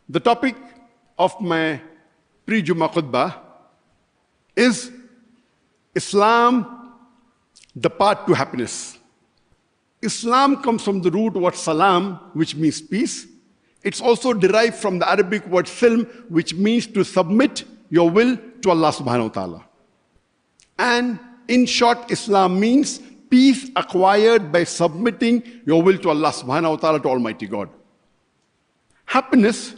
The topic of my pre-Jummah khutbah is Islam, the path to happiness. Islam comes from the root word salam, which means peace. It's also derived from the Arabic word silm, which means to submit your will to Allah subhanahu wa ta'ala. And in short, Islam means peace acquired by submitting your will to Allah subhanahu wa ta'ala, to Almighty God. Happiness,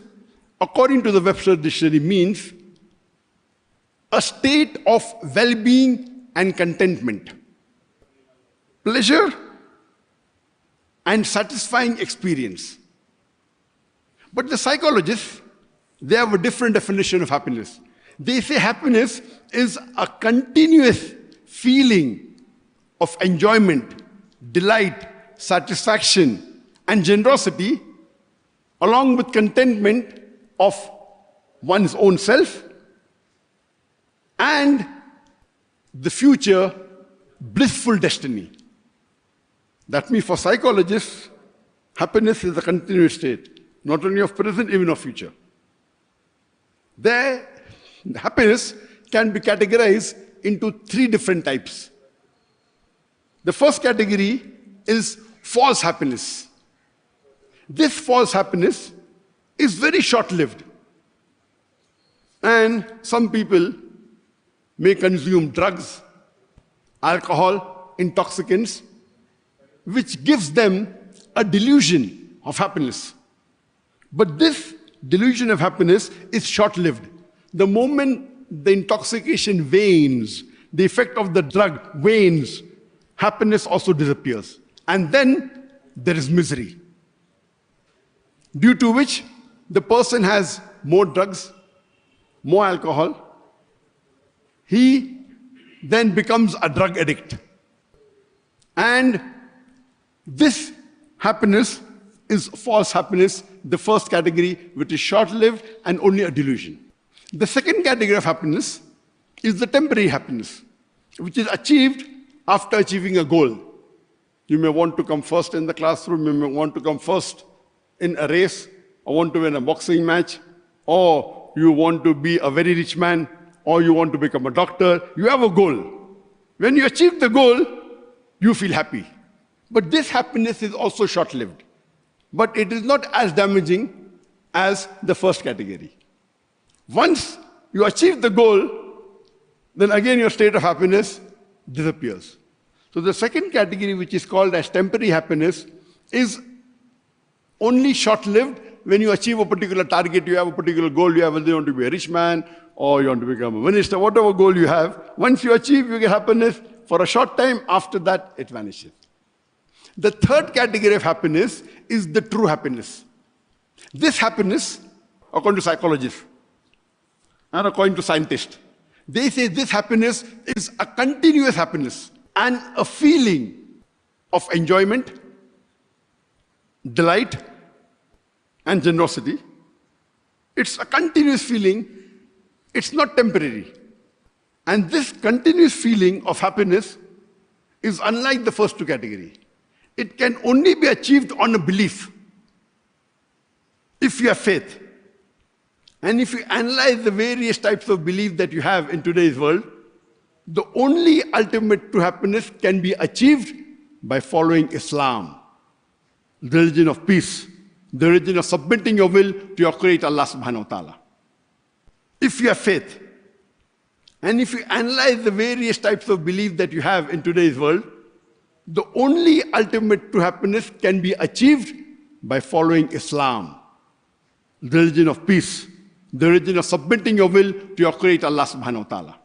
according to the Webster Dictionary, means a state of well-being and contentment, pleasure and satisfying experience. But the psychologists, they have a different definition of happiness. They say happiness is a continuous feeling of enjoyment, delight, satisfaction, and generosity, along with contentment of one's own self and the future blissful destiny. That means for psychologists, happiness is a continuous state, not only of present, even of future. There, happiness can be categorized into three different types. The first category is false happiness. This false happiness is very short-lived. And some people may consume drugs, alcohol, intoxicants, which gives them a delusion of happiness. But this delusion of happiness is short-lived. The moment the intoxication wanes, the effect of the drug wanes, happiness also disappears. And then there is misery, due to which the person has more drugs, more alcohol. He then becomes a drug addict. And this happiness is false happiness, the first category, which is short-lived and only a delusion. The second category of happiness is the temporary happiness, which is achieved after achieving a goal. You may want to come first in the classroom, you may want to come first in a race, or want to win a boxing match, or you want to be a very rich man, or you want to become a doctor. You have a goal. When you achieve the goal, you feel happy. But this happiness is also short-lived. But it is not as damaging as the first category. Once you achieve the goal, then again your state of happiness disappears. So the second category, which is called as temporary happiness, is only short-lived. When you achieve a particular target, you have a particular goal, you have whether you want to be a rich man, or you want to become a minister, whatever goal you have, once you achieve, you get happiness for a short time. After that, it vanishes. The third category of happiness is the true happiness. This happiness, according to psychologists and according to scientists, they say this happiness is a continuous happiness and a feeling of enjoyment, delight, and generosity. It's a continuous feeling. It's not temporary. And this continuous feeling of happiness is unlike the first two categories. It can only be achieved on a belief. If you have faith, and if you analyze the various types of belief that you have in today's world, the only ultimate true happiness can be achieved by following Islam, the religion of peace, the religion of submitting your will to your Creator Allah subhanahu wa ta'ala. If you have faith, and if you analyze the various types of belief that you have in today's world, the only ultimate true happiness can be achieved by following Islam, the religion of peace, the religion of submitting your will to your Creator Allah subhanahu wa ta'ala.